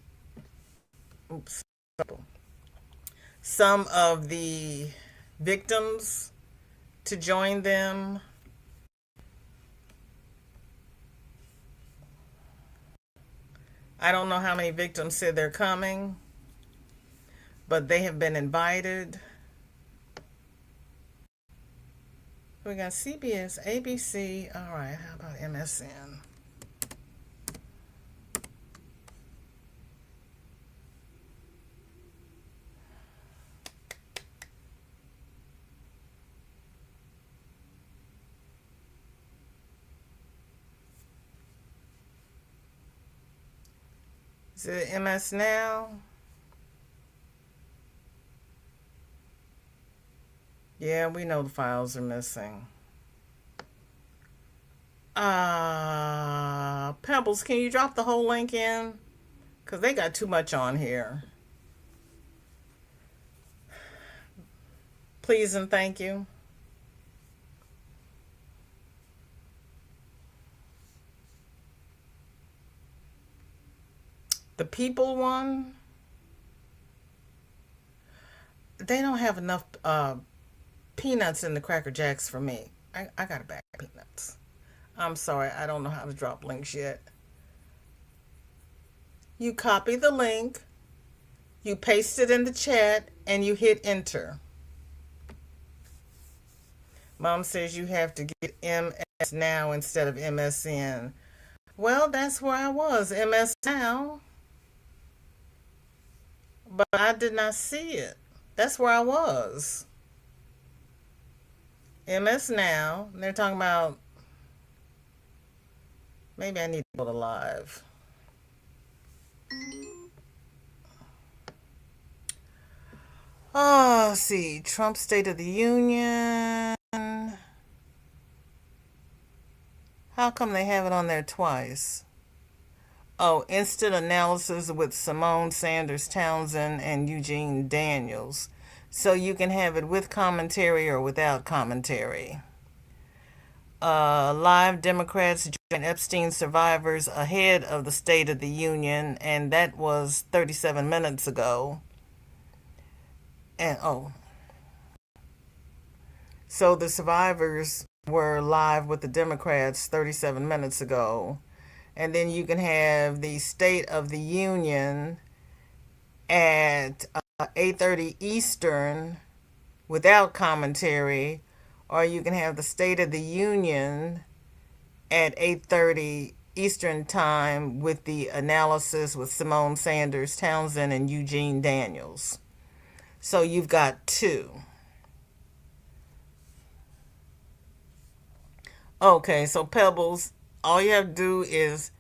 victims to join them. I don't know how many victims said they're coming, but they have been invited. We got CBS, ABC. All right, how about MSN? Is it MS Now? Yeah, we know the files are missing. Pebbles, can you drop the whole link in? Because they got too much on here. Please and thank you. The People one, they don't have enough peanuts in the Cracker Jacks for me. I got a bag of peanuts. I'm sorry, I don't know how to drop links yet. You copy the link, you paste it in the chat, and you hit enter. Mom says you have to get MS Now instead of MSN. Well, that's where I was, MS Now. But I did not see it. That's where I was. MS Now. And they're talking about, maybe I need to go to live. Oh, let's see. Trump State of the Union. How come they have it on there twice? Oh, instant analysis with Simone Sanders Townsend and Eugene Daniels. So you can have it with commentary or without commentary. Live Democrats join Epstein survivors ahead of the State of the Union, and that was 37 minutes ago. And so the survivors were live with the Democrats 37 minutes ago. And then you can have the State of the Union at 8:30 Eastern without commentary, or you can have the State of the Union at 8:30 Eastern Time with the analysis with Simone Sanders Townsend and Eugene Daniels. So you've got two. Okay, so Pebbles, all you have to do is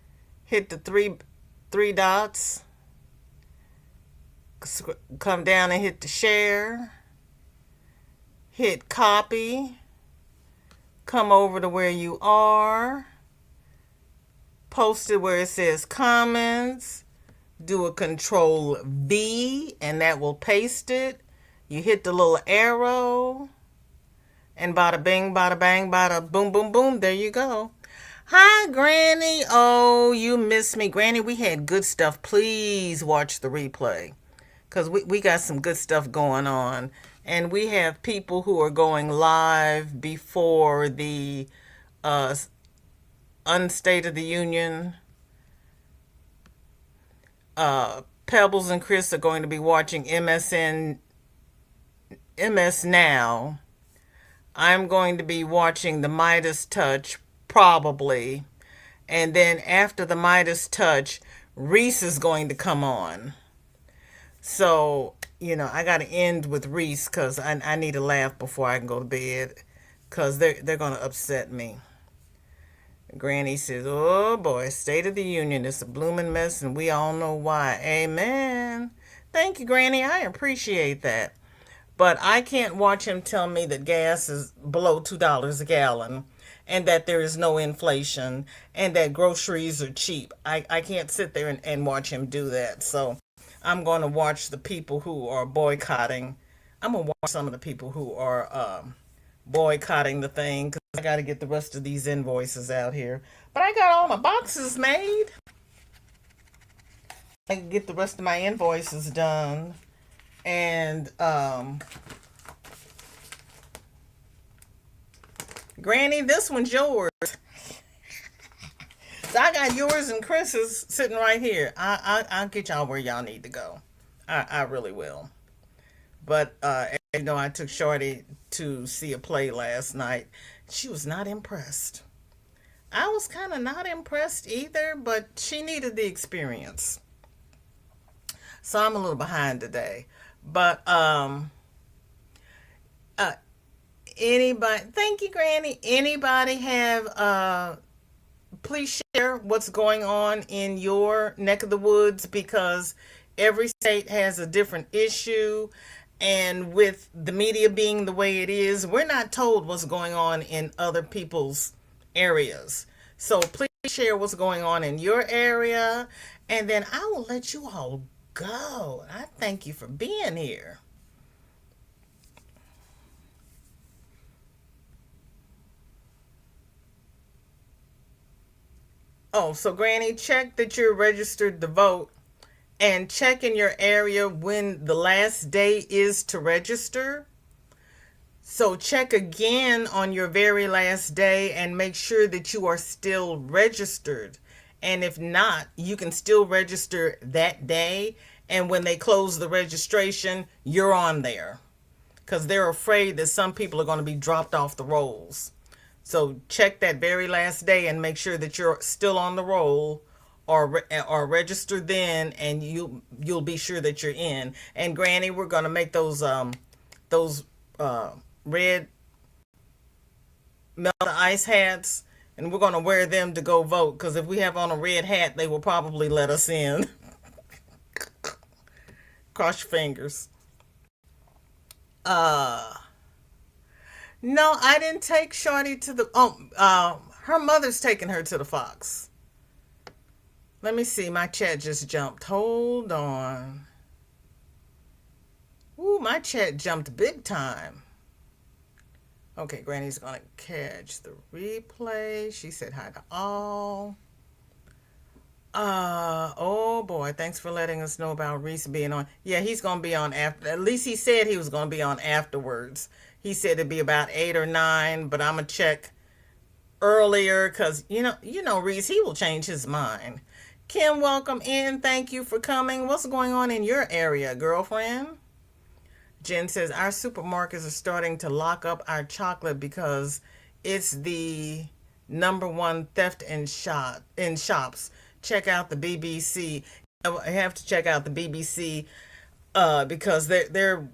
hit the three dots, come down and hit the share, hit copy, come over to where you are, post it where it says comments, do a Control V, and that will paste it. You hit the little arrow, and bada bing, bada bang, bada boom, boom, boom, there you go. Hi, Granny. Oh, you missed me. Granny, we had good stuff. Please watch the replay, because we got some good stuff going on. And we have people who are going live before the Unstate of the Union. Pebbles and Chris are going to be watching MS Now. I'm going to be watching the Midas Touch, probably. And then after the Midas Touch, Reese is going to come on. So, I got to end with Reese because I need to laugh before I can go to bed, because they're going to upset me. Granny says, oh boy, State of the Union is a blooming mess, and we all know why. Amen. Thank you, Granny. I appreciate that. But I can't watch him tell me that gas is below $2 a gallon, and that there is no inflation, and that groceries are cheap. I can't sit there and watch him do that. So I'm going to watch the people who are boycotting. I'm going to watch some of the people who are boycotting the thing, because I got to get the rest of these invoices out here. But I got all my boxes made. I can get the rest of my invoices done. And Granny, this one's yours. I got yours and Chris's sitting right here. I'll get y'all where y'all need to go. I really will. But you know, I took Shorty to see a play last night. She was not impressed. I was kind of not impressed either, but she needed the experience. So I'm a little behind today. But anybody, thank you, Granny. Anybody have please share what's going on in your neck of the woods, because every state has a different issue. And with the media being the way it is, we're not told what's going on in other people's areas. So please share what's going on in your area, and then I will let you all go. I thank you for being here. Oh, so Granny, check that you're registered to vote, and check in your area when the last day is to register. So check again on your very last day and make sure that you are still registered. And if not, you can still register that day. And when they close the registration, you're on there, because they're afraid that some people are going to be dropped off the rolls. So check that very last day and make sure that you're still on the roll, or register then, and you'll be sure that you're in. And Granny, we're going to make those red melt ice hats, and we're going to wear them to go vote, because if we have on a red hat, they will probably let us in. Cross your fingers. No, I didn't take Shorty to the her mother's taking her to the Fox. Let me see, my chat just jumped. Hold on. Ooh, my chat jumped big time. Okay, Granny's gonna catch the replay. She said hi to all. Oh boy, thanks for letting us know about Reese being on. Yeah, he's gonna be on after. At least he said he was gonna be on afterwards. He said it'd be about 8 or 9, but I'm gonna check earlier, because you know Reese, he will change his mind. Kim, welcome in. Thank you for coming. What's going on in your area, girlfriend? Jen says our supermarkets are starting to lock up our chocolate because it's the #1 theft in shops. Check out the BBC. I have to check out the BBC because they're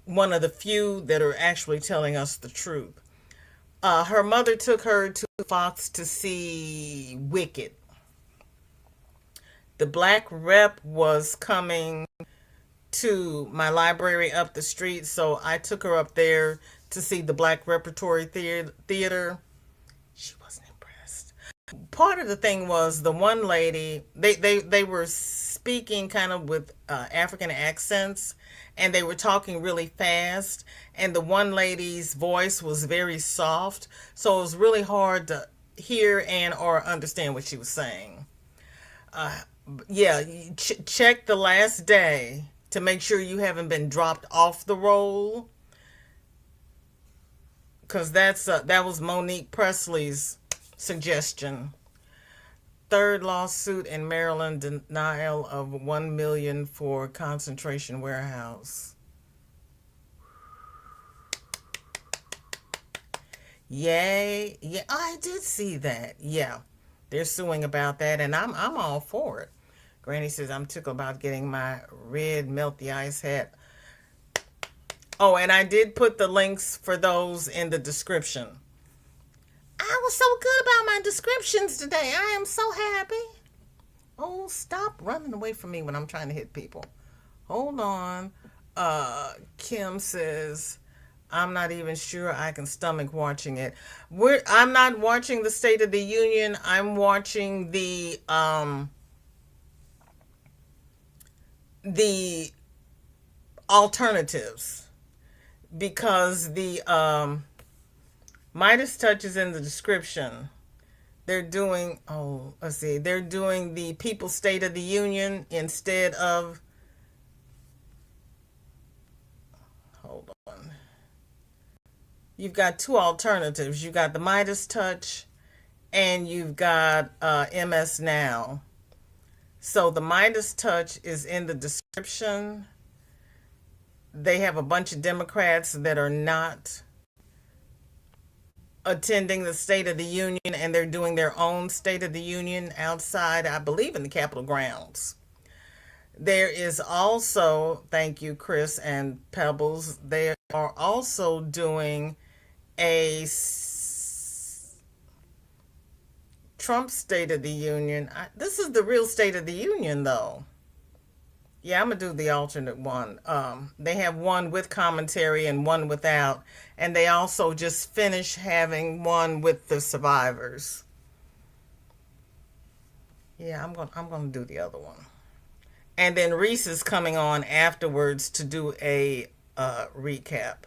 one of the few that are actually telling us the truth. Her mother took her to Fox to see Wicked. The black rep was coming to my library up the street, so I took her up there to see the Black Repertory Theater. She wasn't impressed. Part of the thing was the one lady, they were speaking kind of with African accents, and they were talking really fast, and the one lady's voice was very soft, so it was really hard to hear and or understand what she was saying. Yeah, check the last day to make sure you haven't been dropped off the roll, because that was Monique Presley's suggestion. Third lawsuit in Maryland, denial of $1 million for concentration warehouse. Yay! Yeah, I did see that. Yeah, they're suing about that, and I'm all for it. Granny says I'm tickled about getting my red melt the ice hat. Oh, and I did put the links for those in the description. I was so good about my descriptions today. I am so happy. Oh, stop running away from me when I'm trying to hit people. Hold on. Kim says, I'm not even sure I can stomach watching it. I'm not watching the State of the Union. I'm watching the alternatives, because the Midas Touch is in the description. They're doing, they're doing the People's State of the Union instead of, hold on. You've got two alternatives. You've got the Midas Touch and you've got MS Now. So the Midas Touch is in the description. They have a bunch of Democrats that are not attending the State of the Union, and they're doing their own State of the Union outside, I believe, in the Capitol grounds. There is also, thank you, Chris and Pebbles, they are also doing a Trump State of the Union. This is the real State of the Union, though. Yeah, I'm going to do the alternate one. They have one with commentary and one without. And they also just finished having one with the survivors. Yeah, I'm going to do the other one. And then Reese is coming on afterwards to do a recap.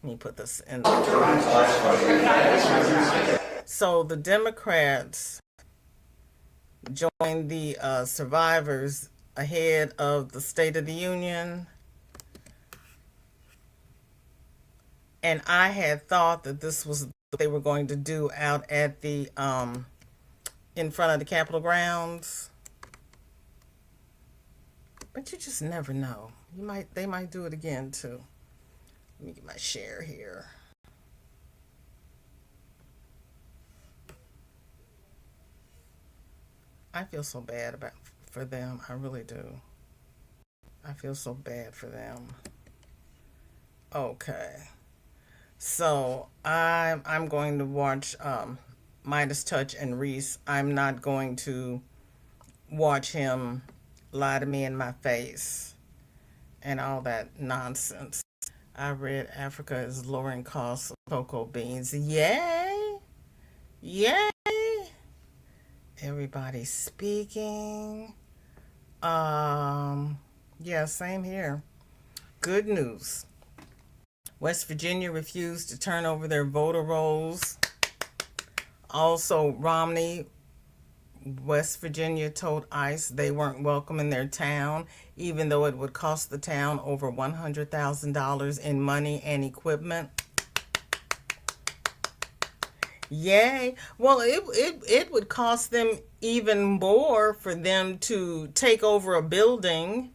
Let me put this in. So the Democrats joined the survivors ahead of the State of the Union. And I had thought that this was what they were going to do out at the in front of the Capitol grounds. But you just never know. They might do it again too. Let me get my share here. I feel so bad for them. I really do. I feel so bad for them. Okay. So I'm going to watch Midas Touch and Reese. I'm not going to watch him lie to me in my face and all that nonsense. I read Africa is lowering costs of cocoa beans. Yay! Yay! Everybody's speaking. Yeah, same here. Good news. West Virginia refused to turn over their voter rolls. Also, Romney, West Virginia told ICE they weren't welcome in their town, even though it would cost the town over $100,000 in money and equipment. Yay. Well, it would cost them even more for them to take over a building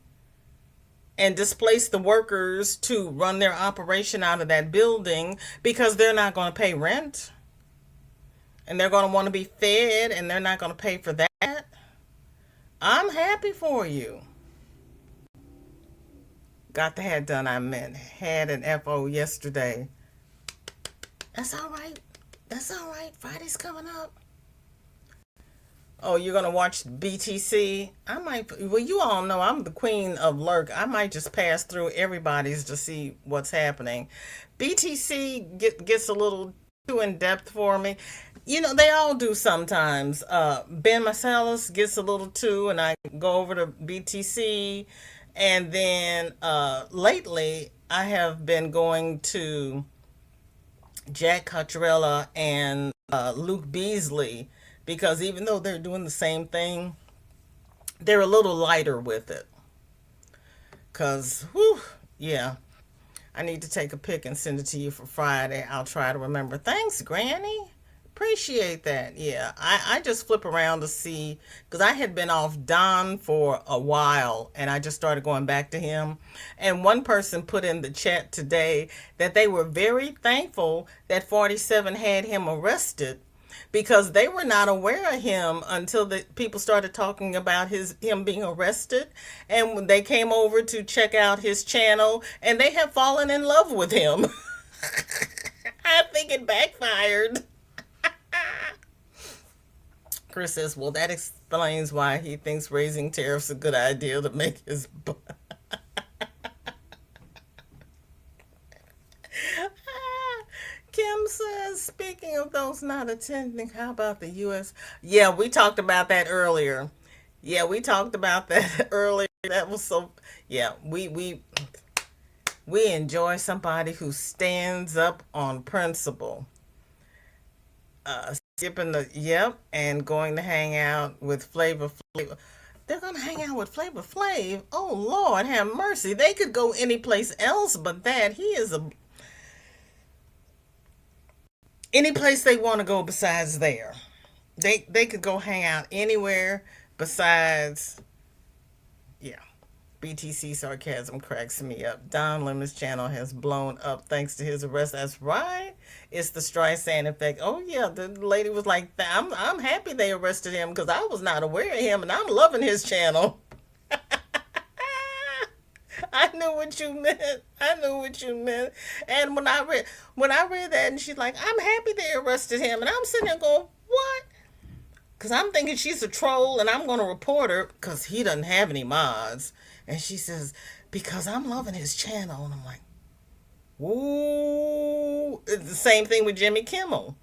and displace the workers to run their operation out of that building, because they're not going to pay rent. And they're going to want to be fed, and they're not going to pay for that. I'm happy for you. Got the hat done, I meant. Had an FO yesterday. That's all right. That's all right. Friday's coming up. Oh, you're going to watch BTC? I might. Well, you all know I'm the queen of lurk. I might just pass through everybody's to see what's happening. BTC gets a little too in-depth for me. You know, they all do sometimes. Ben Marcellus gets a little too, and I go over to BTC. And then lately, I have been going to Jack Cottrella and Luke Beasley, because even though they're doing the same thing, they're a little lighter with it. Because, whew, yeah, I need to take a pic and send it to you for Friday. I'll try to remember. Thanks, Granny. Appreciate that. Yeah, I just flip around to see, because I had been off Don for a while, and I just started going back to him. And one person put in the chat today that they were very thankful that 47 had him arrested, because they were not aware of him until the people started talking about him being arrested. And when they came over to check out his channel, and they have fallen in love with him. I think it backfired. Chris says, well, that explains why he thinks raising tariffs is a good idea to make his Kim says, speaking of those not attending, how about the U.S.? Yeah, we talked about that earlier. That was so, yeah, we enjoy somebody who stands up on principle. Skipping and going to hang out with Flavor Flav. They're going to hang out with Flavor Flav. Oh, Lord, have mercy. They could go any place else but that. any place they want to go besides there. They could go hang out anywhere besides, yeah. BTC sarcasm cracks me up. Don Lemon's channel has blown up thanks to his arrest. That's right. It's the Streisand effect. Oh yeah, the lady was like, I'm happy they arrested him because I was not aware of him and I'm loving his channel. I knew what you meant. I knew what you meant. And when I read that, and she's like, I'm happy they arrested him, and I'm sitting there going, what? Because I'm thinking she's a troll, and I'm going to report her because he doesn't have any mods. And she says, because I'm loving his channel. And I'm like, whoa. It's the same thing with Jimmy Kimmel.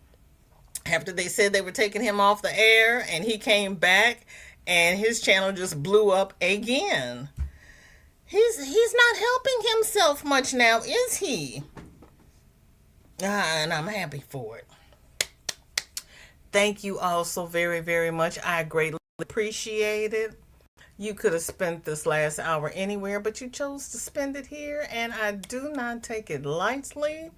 After they said they were taking him off the air, and he came back, and his channel just blew up again. He's not helping himself much now, is he? And I'm happy for it. Thank you all so very, very much. I greatly appreciate it. You could have spent this last hour anywhere, but you chose to spend it here, and I do not take it lightly.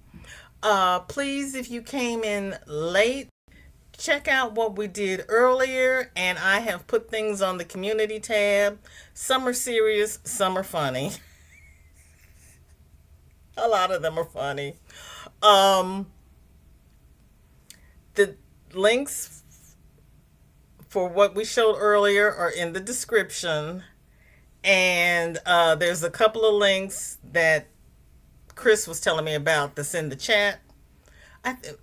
Please, if you came in late, check out what we did earlier, and I have put things on the community tab. Some are serious, some are funny. A lot of them are funny. The links for what we showed earlier are in the description, and there's a couple of links that Chris was telling me about that's in the chat.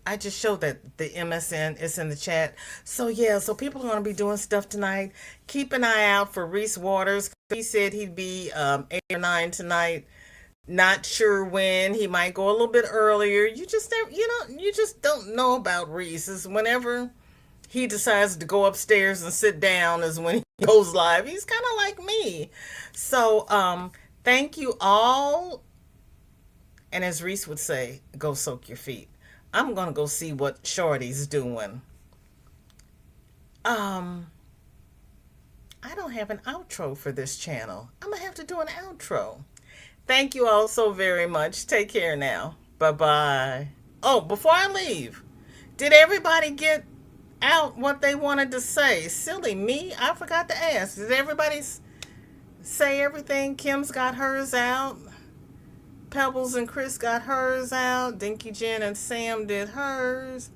I just showed that the MSN is in the chat. So yeah, so people are going to be doing stuff tonight. Keep an eye out for Reese Waters. He said he'd be 8 or 9 tonight. Not sure when. He might go a little bit earlier. You just don't know about Reese. It's whenever he decides to go upstairs and sit down is when he goes live. He's kind of like me. So thank you all. And as Reese would say, go soak your feet. I'm going to go see what Shorty's doing. I don't have an outro for this channel. I'm going to have to do an outro. Thank you all so very much. Take care now. Bye-bye. Oh, before I leave, did everybody get out what they wanted to say? Silly me. I forgot to ask. Did everybody say everything? Kim's got hers out. Pebbles and Chris got hers out. Dinky Jen and Sam did hers.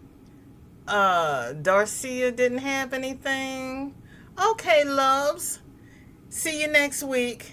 Darcia didn't have anything. Okay, loves. See you next week.